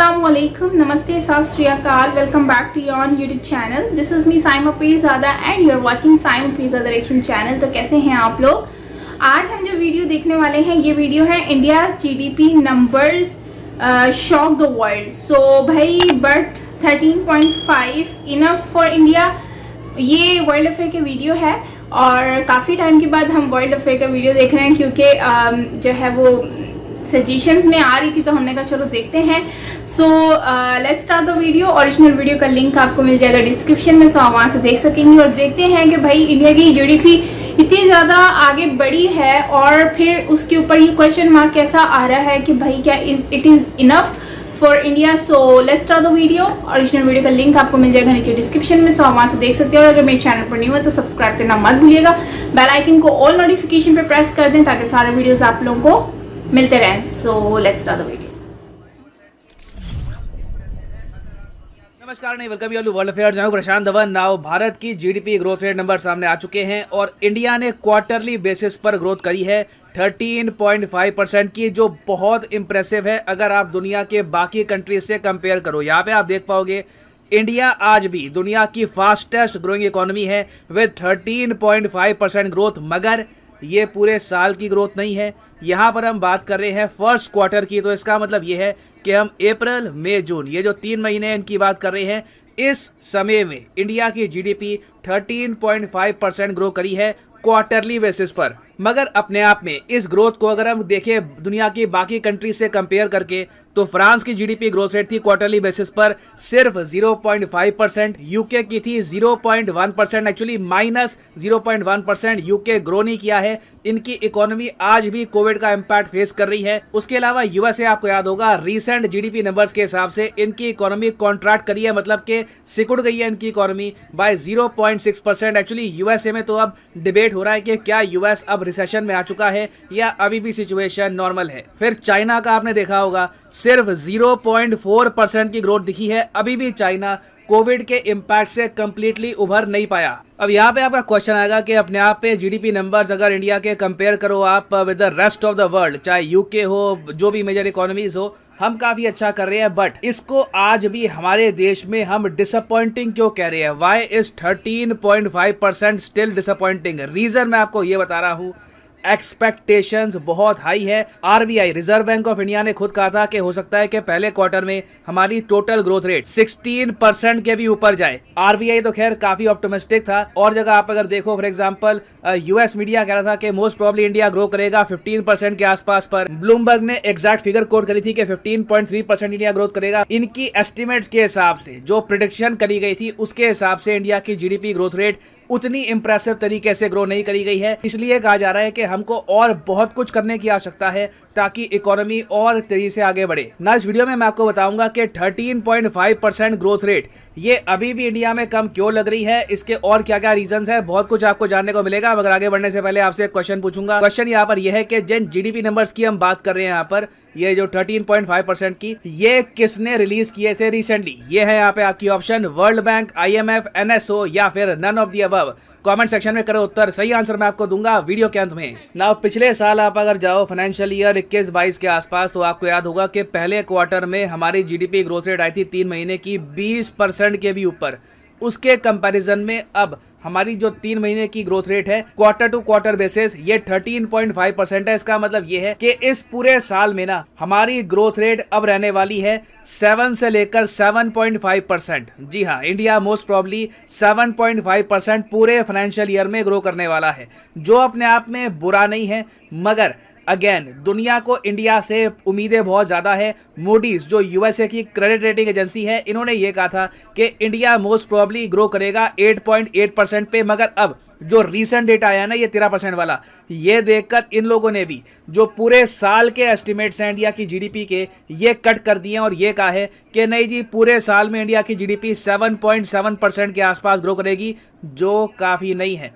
Assalamualaikum, Namaste, Sat Shri Akal. Welcome back to your YouTube channel. This is me Saima Pirzada and you're watching Saima Pirzada Direction channel. तो कैसे हैं आप लोग? आज हम जो वीडियो देखने वाले हैं ये वीडियो है India GDP numbers shock the world. So भाई बट 13.5 इनफ फॉर इंडिया, ये वर्ल्ड अफेयर के वीडियो है और काफ़ी टाइम के बाद हम वर्ल्ड अफेयर का वीडियो देख रहे हैं क्योंकि जो है वो सजेशंस में आ रही थी तो हमने कहा चलो देखते हैं. So let's start the video. Original video का लिंक आपको मिल जाएगा डिस्क्रिप्शन में, सो आप वहाँ से देख सकेंगे. और देखते हैं कि भाई इंडिया की जीडीपी इतनी ज़्यादा आगे बढ़ी है और फिर उसके ऊपर ये क्वेश्चन मार्क कैसा आ रहा है कि भाई क्या it is enough for India. So let's start the video. Original video का लिंक आपको मिल जाएगा नीचे डिस्क्रिप्शन में, सो आप वहाँ से देख सकते हो. और अगर मेरे चैनल पर न्यू है तो सब्सक्राइब करना मत भूलिएगा. बेल आइकन को ऑल नोटिफिकेशन पे प्रेस कर दें ताकि सारे वीडियोस आप लोगों को मिलते रहें. So let's start the video. नमस्कार, नहीं वेलकम यू वर्ल्ड अफेयर. जहाँ प्रशांत धवन. नाउ भारत की जीडीपी ग्रोथ रेट नंबर सामने आ चुके हैं और इंडिया ने क्वार्टरली बेसिस पर ग्रोथ करी है 13.5% की, जो बहुत इंप्रेसिव है अगर आप दुनिया के बाकी कंट्रीज से कंपेयर करो. यहाँ पे आप देख पाओगे इंडिया आज भी दुनिया की फास्टेस्ट ग्रोइंग इकोनॉमी है विद 13.5% ग्रोथ. मगर ये पूरे साल की ग्रोथ नहीं है, यहाँ पर हम बात कर रहे हैं फर्स्ट क्वार्टर की. तो इसका मतलब ये है कि हम अप्रैल मई जून ये जो 3 महीने हैं इनकी बात कर रहे हैं. इस समय में इंडिया की जीडीपी 13.5% ग्रो करी है क्वार्टरली बेसिस पर. मगर अपने आप में इस ग्रोथ को अगर हम देखें दुनिया की बाकी कंट्री से कंपेयर करके तो फ्रांस की जीडीपी ग्रोथ रेट थी क्वार्टरली बेसिस पर सिर्फ 0.5%. यूके की थी 0.1%, एक्चुअली माइनस 0.1%. यूके ग्रो नहीं किया है. इनकी इकोनॉमी आज भी कोविड का इम्पैक्ट फेस कर रही है. उसके अलावा यूएसए, आपको याद होगा रीसेंट जीडीपी नंबर्स के हिसाब से इनकी इकोनॉमी कॉन्ट्रैक्ट करी है, मतलब कि सिकुड़ गई है इनकी इकोनॉमी बाय 0.6%. एक्चुअली यूएसए में तो अब डिबेट हो रहा है कि क्या यूएस अब रिसेशन में आ चुका है या अभी भी सिचुएशन नॉर्मल है. फिर चाइना का आपने देखा होगा सिर्फ 0.4% की ग्रोथ दिखी है. अभी भी चाइना कोविड के इम्पैक्ट से कंप्लीटली उभर नहीं पाया. अब यहाँ पे आपका क्वेश्चन आएगा कि अपने आप पे जीडीपी नंबर्स अगर इंडिया के कंपेयर करो आप with the rest of the world, चाहे यूके हो, जो भी मेजर इकोनॉमीज हो, हम काफी अच्छा कर रहे हैं. बट इसको आज भी हमारे देश में हम डिसअपॉइंटिंग क्यों कह रहे हैं? Why is 13.5% still disappointing? Reason मैं आपको ये बता रहा हूँ, एक्सपेक्टेशंस बहुत हाई है. RBI, reserve bank of India ने खुद कहा था कि हो सकता है कि पहले क्वार्टर में हमारी टोटल ग्रोथ रेट 16% के भी ऊपर जाए. आरबीआई तो खैर काफी ऑप्टिमिस्टिक था. और जगह आप अगर देखो फॉर एग्जांपल यूएस मीडिया कह रहा था कि मोस्ट प्रोबेबली इंडिया ग्रो करेगा 15% के आसपास पर. ब्लूमबर्ग ने एग्जैक्ट फिगर कोट करी थी कि 15.3% इंडिया ग्रोथ करेगा. इनकी एस्टिमेट्स के हिसाब से जो प्रिडिक्शन करी गई थी उसके हिसाब से इंडिया की जीडीपी ग्रोथ रेट उतनी इंप्रेसिव तरीके से ग्रो नहीं करी गई है. इसलिए कहा जा रहा है कि हमको और बहुत कुछ करने की आवश्यकता है ताकि इकोनॉमी और तेजी से आगे बढ़े. ना इस वीडियो में मैं आपको बताऊंगा कि 13.5% ग्रोथ रेट ये अभी भी इंडिया में कम क्यों लग रही है, इसके और क्या क्या रीजंस है, बहुत कुछ आपको जानने को मिलेगा. मगर आगे बढ़ने से पहले आपसे एक क्वेश्चन पूछूंगा. क्वेश्चन यहाँ पर यह है कि जिन जीडीपी नंबर्स की हम बात कर रहे हैं यहाँ पर, ये जो 13.5% की, ये किसने रिलीज किए थे रिसेंटली? ये है यहाँ पे आपकी option, World Bank, IMF, NSO या फिर none of the above. Comment section में करो उत्तर. सही आंसर मैं आपको दूंगा वीडियो के अंत में. नाउ पिछले साल आप अगर जाओ फाइनेंशियल ईयर 21-22 के आसपास तो आपको याद होगा कि पहले क्वार्टर में हमारी जीडीपी ग्रोथ रेट आई थी 3 महीने की 20% के भी ऊपर. उसके कंपैरिजन में अब हमारी जो 3 महीने की ग्रोथ रेट है क्वार्टर टू क्वार्टर बेसिस ये 13.5% है. इसका मतलब ये है कि इस पूरे साल में ना हमारी ग्रोथ रेट अब रहने वाली है 7 से लेकर 7.5%. जी हाँ, इंडिया मोस्ट प्रॉब्ली 7.5% पूरे फाइनेंशियल ईयर में ग्रो करने वाला है, जो अपने आप में बुरा नहीं है. मगर अगेन दुनिया को इंडिया से उम्मीदें बहुत ज़्यादा है. मूडीज जो यूएसए की क्रेडिट रेटिंग एजेंसी है, इन्होंने ये कहा था कि इंडिया मोस्ट प्रोबेबली ग्रो करेगा 8.8% पे. मगर अब जो रीसेंट डेटा आया ना ये 13% वाला, ये देखकर इन लोगों ने भी जो पूरे साल के एस्टिमेट्स हैं इंडिया की जीडीपी के, ये कट कर दिए और ये कहा है कि नहीं जी पूरे साल में इंडिया की जीडीपी 7.7% के आसपास ग्रो करेगी, जो काफ़ी नहीं है.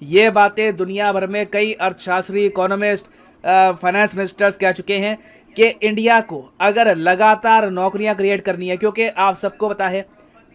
ये बातें दुनिया भर में कई अर्थशास्त्री, इकोनॉमिस्ट, फाइनेंस मिनिस्टर्स कह चुके हैं कि इंडिया को अगर लगातार नौकरियां क्रिएट करनी है, क्योंकि आप सबको पता है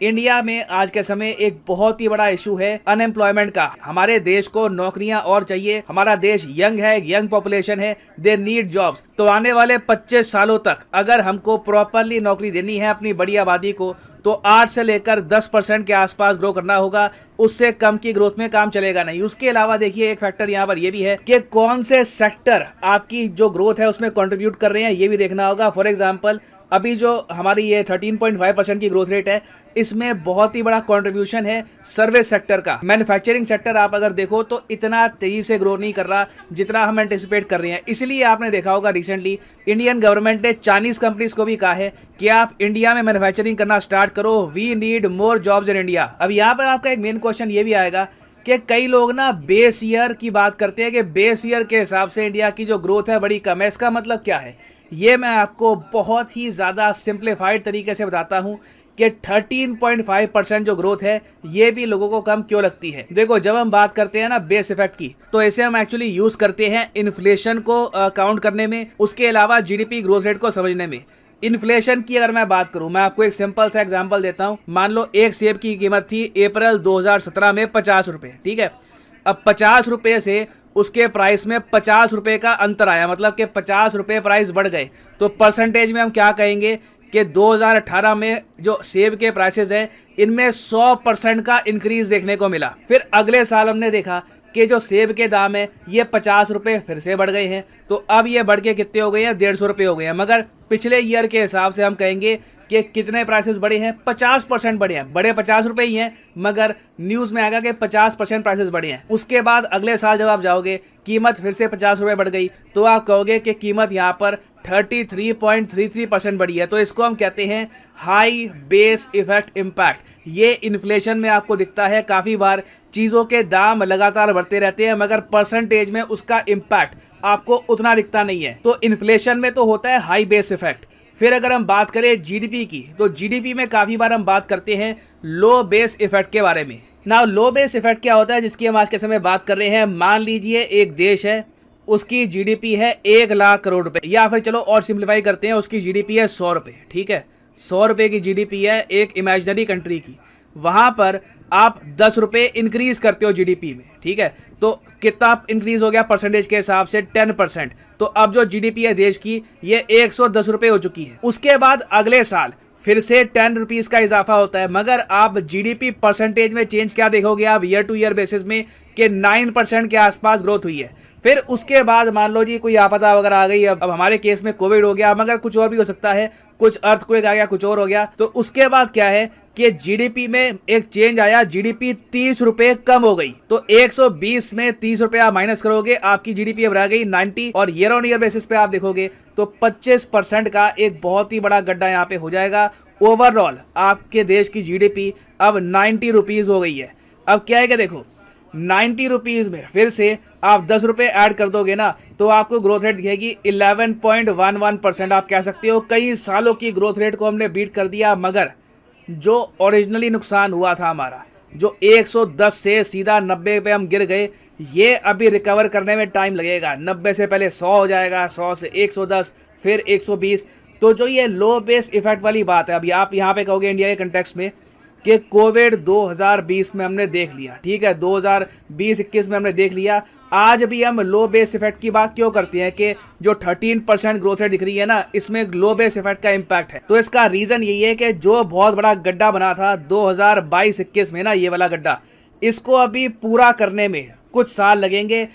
इंडिया में आज के समय एक बहुत ही बड़ा इशू है अनएम्प्लॉयमेंट का। हमारे देश को नौकरियां और चाहिए, हमारा देश यंग है, यंग पॉपुलेशन है, दे नीड जॉब्स। तो आने वाले 25 सालों तक अगर हमको प्रॉपरली नौकरी देनी है अपनी बड़ी आबादी को, तो 8 से लेकर 10% के आसपास ग्रो करना होगा। उससे कम की ग्रोथ में काम चलेगा नहीं। उसके अलावा देखिए एक फैक्टर यहाँ पर ये भी है कि कौन से सेक्टर आपकी जो ग्रोथ है उसमें कंट्रीब्यूट कर रहे हैं, ये भी देखना होगा। फॉर एग्जांपल अभी जो हमारी ये 13.5% की ग्रोथ रेट है, इसमें बहुत ही बड़ा कंट्रीब्यूशन है सर्विस सेक्टर का। मैन्युफैक्चरिंग सेक्टर आप अगर देखो तो इतना तेजी से ग्रो नहीं कर रहा जितना हम एंटिसिपेट कर रहे हैं। इसलिए आपने देखा होगा रिसेंटली इंडियन गवर्नमेंट ने चाइनीज कंपनीज को भी कहा है कि आप इंडिया में मैन्युफैक्चरिंग करना स्टार्ट करो, we need more jobs in India. अब यहाँ पर आपका एक मेन क्वेश्चन ये भी आएगा कि कई लोग ना बेस ईयर की बात करते हैं कि बेस ईयर के हिसाब से इंडिया की जो ग्रोथ है बड़ी कम है। इसका मतलब क्या है, ये मैं आपको बहुत ही ज़्यादा सिंप्लीफाइड तरीके से बताता हूँ कि 13.5% जो ग्रोथ है ये भी लोगों को कम क्यों लगती है। देखो, जब हम बात करते हैं ना बेस इफेक्ट की, तो इसे हम एक्चुअली यूज़ करते हैं इन्फ्लेशन को काउंट करने में, उसके अलावा जीडीपी ग्रोथ रेट को समझने में। इन्फ्लेशन की अगर मैं बात करूं, मैं आपको एक सिंपल सा एग्जांपल देता हूं। मान लो एक सेब की कीमत थी अप्रैल 2017 में 50 रुपये, ठीक है। अब 50 रुपये से उसके प्राइस में 50 रुपये का अंतर आया, मतलब कि 50 रुपये प्राइस बढ़ गए। तो परसेंटेज में हम क्या कहेंगे कि 2018 में जो सेब के प्राइसेस हैं इनमें 100% का इंक्रीज देखने को मिला। फिर अगले साल हमने देखा कि जो सेब के दाम है ये 50 रुपये फिर से बढ़ गए हैं। तो अब ये बढ़ के कितने हो गए हैं, 150 रुपये हो गए हैं। मगर पिछले ईयर के हिसाब से हम कहेंगे कि कितने प्राइसेस बढ़े हैं, 50% बढ़े हैं। बड़े 50 रुपये ही हैं, मगर न्यूज़ में आएगा कि 50% प्राइसेस बढ़े हैं। उसके बाद अगले साल जब आप जाओगे, कीमत फिर से 50 रुपये बढ़ गई, तो आप कहोगे कि कीमत यहाँ पर 33.33% बढ़ी है। तो इसको हम कहते हैं हाई बेस इफेक्ट इम्पैक्ट। ये इन्फ्लेशन में आपको दिखता है काफ़ी बार। चीज़ों के दाम लगातार बढ़ते रहते हैं, मगर परसेंटेज में उसका इम्पैक्ट आपको उतना दिखता नहीं है। तो इन्फ्लेशन में तो होता है हाई बेस इफेक्ट। फिर अगर हम बात करें जीडीपी की, तो जीडीपी में काफ़ी बार हम बात करते हैं लो बेस इफेक्ट के बारे में। ना लो बेस इफेक्ट क्या होता है, जिसकी हम आज के समय बात कर रहे हैं। मान लीजिए एक देश है, उसकी जीडीपी है 1 लाख करोड़ रुपए, या फिर चलो और सिंप्लीफाई करते हैं, उसकी जीडीपी है 100 रुपये, ठीक है। 100 रुपये की जीडीपी है एक इमेजिनरी कंट्री की। वहाँ पर आप 10 रुपये इंक्रीज करते हो जीडीपी में, ठीक है। तो कितना इंक्रीज हो गया परसेंटेज के हिसाब से, 10%। तो अब जो जीडीपी है देश की ये 110 रुपये हो चुकी है। उसके बाद अगले साल फिर से 10 रुपीज़ का इजाफा होता है, मगर आप जीडीपी परसेंटेज में चेंज क्या देखोगे आप ईयर टू ईयर बेसिस में, कि 9% के आसपास ग्रोथ हुई है। फिर उसके बाद मान लो जी कोई आपदा वगैरह आ गई, अब हमारे केस में कोविड हो गया, मगर कुछ और भी हो सकता है, कुछ अर्थक्वेक आ गया, कुछ और हो गया। तो उसके बाद क्या है कि जीडीपी में एक चेंज आया, जीडीपी 30 रुपये कम हो गई। तो 120 में 30 रुपये आप माइनस करोगे, आपकी जीडीपी अब रह गई 90, और ईयर ऑन ईयर बेसिस पे आप देखोगे तो 25% का एक बहुत ही बड़ा गड्ढा यहाँ पे हो जाएगा। ओवरऑल आपके देश की जीडीपी अब 90 रुपीज़ हो गई है। अब क्या है कि देखो 90 रुपीज़ में फिर से आप 10 रुपये ऐड कर दोगे ना, तो आपको ग्रोथ रेट दिखेगी 11.11%। आप कह सकते हो कई सालों की ग्रोथ रेट को हमने बीट कर दिया। मगर जो ओरिजिनली नुकसान हुआ था हमारा, जो 110 से सीधा 90 पे हम गिर गए, ये अभी रिकवर करने में टाइम लगेगा। 90 से पहले 100 हो जाएगा, 100 से 110, फिर 120। तो जो ये लो बेस इफेक्ट वाली बात है, अभी आप यहाँ पे कहोगे इंडिया के कंटेक्स्ट में कि कोविड 2020 में हमने देख लिया, ठीक है, 2020-21 में हमने देख लिया। आज भी हम लो बेस इफेक्ट की बात क्यों करते हैं कि जो 13% ग्रोथ रेट दिख रही है ना, इसमें लो बेस इफेक्ट का इम्पैक्ट है। तो इसका रीज़न यही है कि जो बहुत बड़ा गड्ढा बना था 2022-21 में ना, ये वाला गड्ढा, इसको अभी पूरा करने में कुछ साल लगेंगे।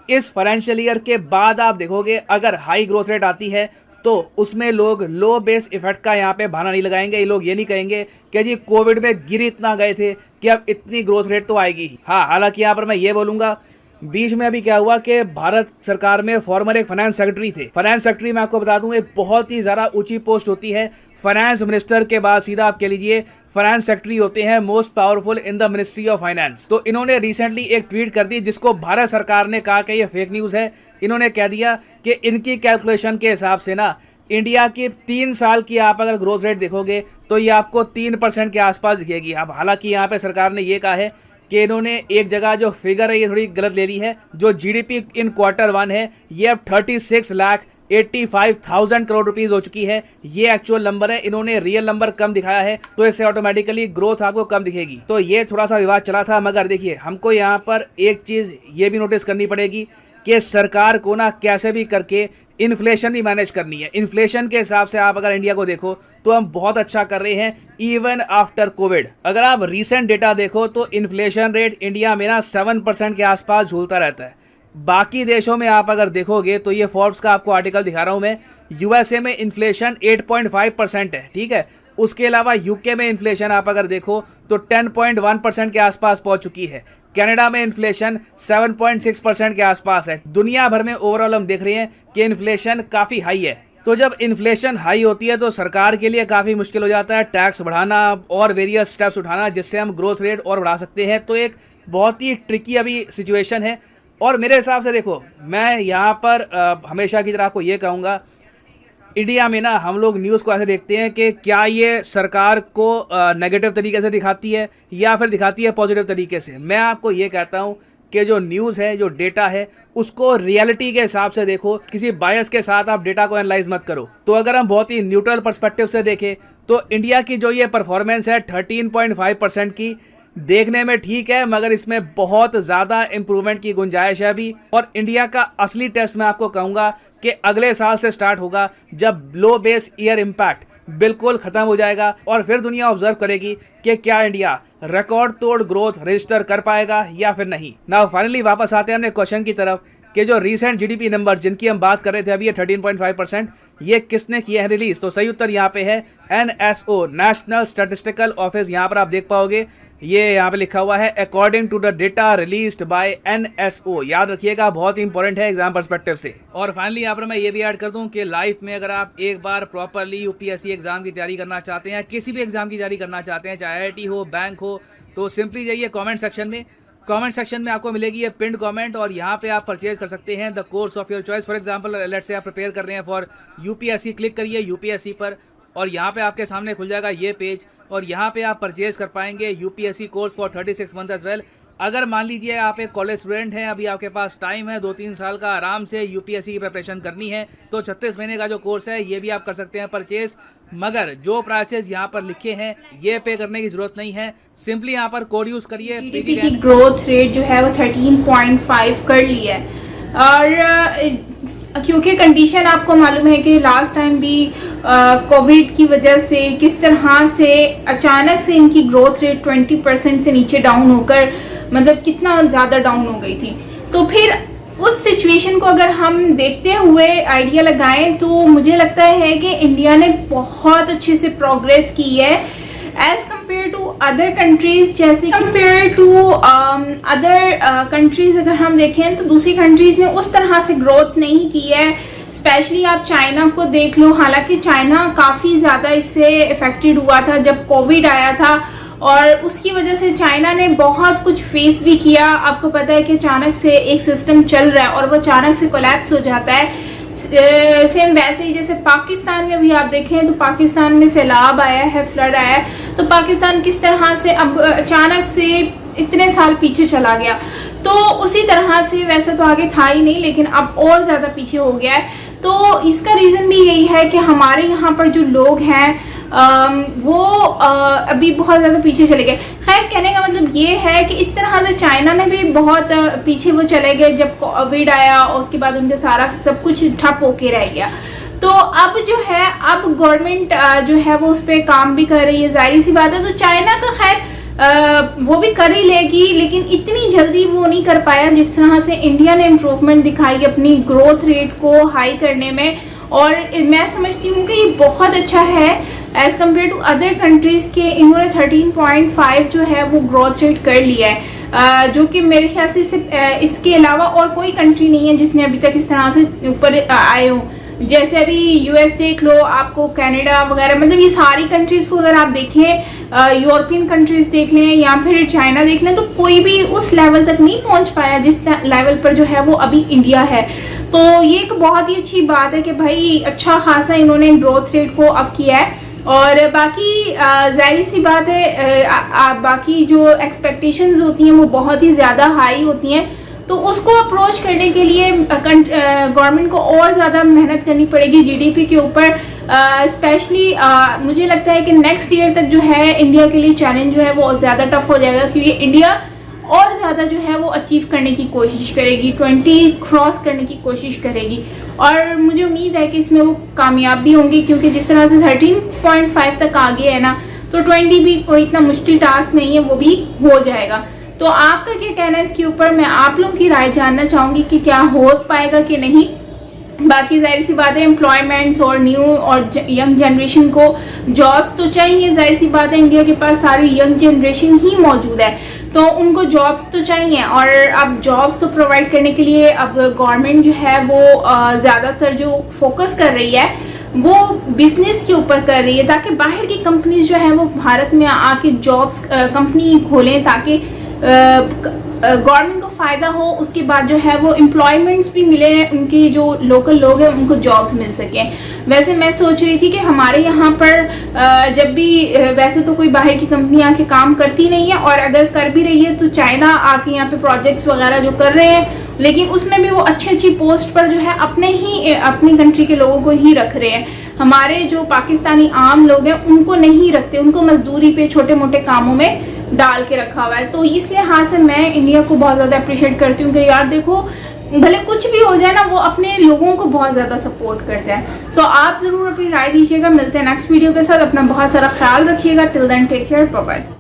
इस फाइनेंशियल ईयर के बाद आप देखोगे अगर हाई ग्रोथ रेट आती है तो उसमें लोग लो बेस इफेक्ट का यहाँ पे बहाना नहीं लगाएंगे। ये लोग ये नहीं कहेंगे कि जी कोविड में गिर इतना गए थे कि अब इतनी ग्रोथ रेट तो आएगी ही। हाँ, हालांकि यहाँ पर मैं ये बोलूँगा, बीच में अभी क्या हुआ कि भारत सरकार में फॉर्मर एक फाइनेंस सेक्रेटरी थे। फाइनेंस सेक्रेटरी मैं आपको बता दूं एक बहुत ही ज़्यादा ऊंची पोस्ट होती है। फाइनेंस मिनिस्टर के बाद सीधा आप कह लीजिए फाइनेंस सेक्रेटरी होते हैं most powerful in the ministry of finance. तो इन्होंने रिसेंटली एक ट्वीट कर दी जिसको भारत सरकार ने कहा कि ये फेक न्यूज़ है। इन्होंने कह दिया कि इनकी कैलकुलेशन के हिसाब से ना, इंडिया की 3 साल की आप अगर ग्रोथ रेट देखोगे तो ये आपको 3% के आसपास दिखेगी। अब हालांकि यहाँ पे सरकार ने ये कहा है कि इन्होंने एक जगह जो फिगर है ये थोड़ी गलत ले ली है। जो जीडीपी इन Q1 है ये अब 36 लाख 85,000 करोड़ रुपीस हो चुकी है। ये एक्चुअल नंबर है, इन्होंने रियल नंबर कम दिखाया है तो इससे ऑटोमेटिकली ग्रोथ आपको कम दिखेगी। तो ये थोड़ा सा विवाद चला था, मगर देखिए हमको यहाँ पर एक चीज़ ये भी नोटिस करनी पड़ेगी कि सरकार को ना कैसे भी करके इन्फ्लेशन भी मैनेज करनी है। इन्फ्लेशन के हिसाब से आप अगर इंडिया को देखो तो हम बहुत अच्छा कर रहे हैं इवन आफ्टर कोविड। अगर आप रीसेंट डेटा देखो तो इन्फ्लेशन रेट इंडिया में ना 7% के आसपास झूलता रहता है। बाकी देशों में आप अगर देखोगे तो ये फोर्ब्स का आपको आर्टिकल दिखा रहा हूँ मैं, यूएसए में इन्फ्लेशन 8.5% है, ठीक है। उसके अलावा यूके में इन्फ्लेशन आप अगर देखो तो 10.1% के आसपास पहुंच चुकी है। कनाडा में इन्फ्लेशन 7.6% के आसपास है। दुनिया भर में ओवरऑल हम देख रहे हैं कि इन्फ्लेशन काफ़ी हाई है। तो जब इन्फ्लेशन हाई होती है तो सरकार के लिए काफ़ी मुश्किल हो जाता है टैक्स बढ़ाना और वेरियस स्टेप्स उठाना जिससे हम ग्रोथ रेट और बढ़ा सकते हैं। तो एक बहुत ही ट्रिकी अभी सिचुएशन है। और मेरे हिसाब से देखो, मैं यहाँ पर हमेशा की तरह आपको ये कहूँगा, इंडिया में ना हम लोग न्यूज़ को ऐसे देखते हैं कि क्या ये सरकार को नेगेटिव तरीके से दिखाती है या फिर दिखाती है पॉजिटिव तरीके से। मैं आपको ये कहता हूँ कि जो न्यूज़ है, जो डेटा है, उसको रियलिटी के हिसाब से देखो, किसी बायस के साथ आप डेटा को एनालाइज मत करो। तो अगर हम बहुत ही न्यूट्रल पर्सपेक्टिव से देखें तो इंडिया की जो ये परफॉर्मेंस है 13.5% की, देखने में ठीक है, मगर इसमें बहुत ज़्यादा इम्प्रूवमेंट की गुंजाइश है अभी। और इंडिया का असली टेस्ट मैं आपको कहूँगा कि अगले साल से स्टार्ट होगा, जब लो बेस ईयर इम्पैक्ट बिल्कुल ख़त्म हो जाएगा और फिर दुनिया ऑब्जर्व करेगी कि क्या इंडिया रिकॉर्ड तोड़ ग्रोथ रजिस्टर कर पाएगा या फिर नहीं। नाउ फाइनली वापस आते हैं अपने क्वेश्चन की तरफ कि जो रीसेंट जीडीपी नंबर जिनकी हम बात कर रहे थे अभी, ये 13.5%, ये किसने किया है रिलीज। तो सही उत्तर यहाँ पे है NSO, नेशनल स्टैटिस्टिकल ऑफिस। यहाँ पर आप देख पाओगे ये यहाँ पे लिखा हुआ है according to the data released by NSO। याद रखिएगा, बहुत ही इंपॉर्टेंट है एग्जाम पर्सपेक्टिव से। और फाइनली यहाँ पर मैं ये भी ऐड कर दूं कि लाइफ में अगर आप एक बार प्रॉपरली यूपीएससी एग्जाम की तैयारी करना चाहते हैं, किसी भी एग्जाम की तैयारी करना चाहते हैं, चाहे IIT हो, बैंक हो, तो सिंपली जाइए कमेंट सेक्शन में। कमेंट सेक्शन में आपको मिलेगी ये पिंड कमेंट और यहाँ पे आप परचेज कर सकते हैं the course of your choice. For example let's say आप प्रिपेयर कर रहे हैं फॉर यूपीएससी, क्लिक करिए यूपीएससी पर और यहाँ पे आपके सामने खुल जाएगा ये पेज और यहाँ पे आप परचेज कर पाएंगे UPSC course for 36 month as well. अगर मान लीजिए आप एक कॉलेज स्टूडेंट हैं, अभी आपके पास टाइम है 2-3 साल का, आराम से यूपीएससी की प्रिपरेशन करनी है, तो 36 महीने का जो कोर्स है ये भी आप कर सकते हैं परचेज। मगर जो प्राइसेस यहाँ पर लिखे हैं ये पे करने की जरूरत नहीं है, सिंपली यहाँ पर कोड यूज करिए। जीडीपी की ग्रोथ रेट जो है वो 13.5 कर ली है। और क्योंकि कंडीशन आपको मालूम है कि लास्ट टाइम भी कोविड की वजह से किस तरह से अचानक से इनकी ग्रोथ रेट 20% से नीचे डाउन होकर, मतलब कितना ज़्यादा डाउन हो गई थी। तो फिर उस सिचुएशन को अगर हम देखते हुए आइडिया लगाएं तो मुझे लगता है कि इंडिया ने बहुत अच्छे से प्रोग्रेस की है as compared to other countries. जैसे कम्पेयर टू अदर कंट्रीज अगर हम देखें तो दूसरी कंट्रीज ने उस तरह से ग्रोथ नहीं की है। स्पेशली आप चाइना को देख लो, हालांकि चाइना काफ़ी ज़्यादा इससे इफेक्टेड हुआ था जब कोविड आया था और उसकी वजह से चाइना ने बहुत कुछ फेस भी किया। आपको पता है कि अचानक से एक सिस्टम चल रहा है और वो अचानक से कोलैप्स हो जाता है। सेम वैसे ही जैसे पाकिस्तान में भी आप देखें तो पाकिस्तान में सैलाब आया है, फ्लड आया है, तो पाकिस्तान किस तरह से अब अचानक से इतने साल पीछे चला गया, तो उसी तरह से वैसे तो आगे था ही नहीं लेकिन अब और ज़्यादा पीछे हो गया है। तो इसका रीज़न भी यही है कि हमारे यहाँ पर जो लोग हैं वो अभी बहुत ज़्यादा पीछे चले गए। खैर, कहने का मतलब ये है कि इस तरह से चाइना ने भी बहुत पीछे वो चले गए जब कोविड आया और उसके बाद उनके सारा सब कुछ ठप होके रह गया। तो अब जो है, अब गवर्नमेंट जो है वो उस पर काम भी कर रही है, जाहिर सी बात है। तो चाइना का खैर वो भी कर ही लेगी, लेकिन इतनी जल्दी वो नहीं कर पाया जिस तरह से इंडिया ने इम्प्रूवमेंट दिखाई अपनी ग्रोथ रेट को हाई करने में। और मैं समझती हूँ कि ये बहुत अच्छा है as compared to other countries के। इन्होंने 13.5 जो है वो ग्रोथ रेट कर लिया है, जो कि मेरे ख्याल से इसके अलावा और कोई कंट्री नहीं है जिसने अभी तक इस तरह से ऊपर आए हो। जैसे अभी यूएस देख लो, आपको कनाडा वगैरह, मतलब ये सारी कंट्रीज़ को अगर आप देखें, यूरोपियन कंट्रीज़ देख लें या फिर चाइना देख लें, तो कोई भी उस लेवल तक नहीं पहुंच पाया जिस लेवल पर जो है वो अभी इंडिया है। तो ये एक बहुत ही अच्छी बात है कि भाई अच्छा खासा इन्होंने ग्रोथ रेट को अप किया है। और बाकी जाहिर सी बात है, बाकी जो एक्सपेक्टेशंस होती हैं वो बहुत ही ज़्यादा हाई होती हैं। तो उसको अप्रोच करने के लिए गवर्नमेंट को और ज़्यादा मेहनत करनी पड़ेगी जीडीपी के ऊपर। स्पेशली मुझे लगता है कि नेक्स्ट ईयर तक जो है इंडिया के लिए चैलेंज जो है वो ज़्यादा टफ हो जाएगा, क्योंकि इंडिया और ज़्यादा जो है वो अचीव करने की कोशिश करेगी, 20 क्रॉस करने की कोशिश करेगी। और मुझे उम्मीद है कि इसमें वो कामयाब भी होंगी, क्योंकि जिस तरह से 13.5 तक आ गए है ना, तो 20 भी कोई इतना मुश्किल टास्क नहीं है, वो भी हो जाएगा। तो आपका क्या कहना है इसके ऊपर? मैं आप लोगों की राय जानना चाहूँगी कि क्या हो पाएगा कि नहीं। बाकी जाहिर सी बात है एम्प्लॉयमेंट्स और न्यू और यंग जनरेशन को जॉब्स तो चाहिए, जाहिर सी बात है इंडिया के पास सारी यंग जनरेशन ही मौजूद है, तो उनको जॉब्स तो चाहिए। और अब जॉब्स तो प्रोवाइड करने के लिए अब गवर्नमेंट जो है वो ज़्यादातर जो फोकस कर रही है वो बिजनेस के ऊपर कर रही है, ताकि बाहर की कंपनीज जो है वो भारत में आके जॉब्स कंपनी खोलें, ताकि गवर्नमेंट को फ़ायदा हो। उसके बाद जो है वो एम्प्लॉयमेंट्स भी मिले, उनकी जो लोकल लोग हैं उनको जॉब्स मिल सकें। वैसे मैं सोच रही थी कि हमारे यहाँ पर जब भी वैसे तो कोई बाहर की कंपनी आके काम करती नहीं है, और अगर कर भी रही है तो चाइना आके यहाँ पे प्रोजेक्ट्स वगैरह जो कर रहे हैं, लेकिन उसमें भी वो अच्छी पोस्ट पर जो है अपनी कंट्री के लोगों को ही रख रहे हैं। हमारे जो पाकिस्तानी आम लोग हैं उनको नहीं रखते, उनको मजदूरी पे छोटे मोटे कामों में डाल के रखा हुआ है। तो इसलिए हाँ से मैं इंडिया को बहुत ज़्यादा अप्रिशिएट करती हूँ कि यार देखो, भले कुछ भी हो जाए ना, वो अपने लोगों को बहुत ज़्यादा सपोर्ट करते हैं। सो आप ज़रूर अपनी राय दीजिएगा। मिलते हैं नेक्स्ट वीडियो के साथ। अपना बहुत सारा ख्याल रखिएगा। Till then take care, bye bye.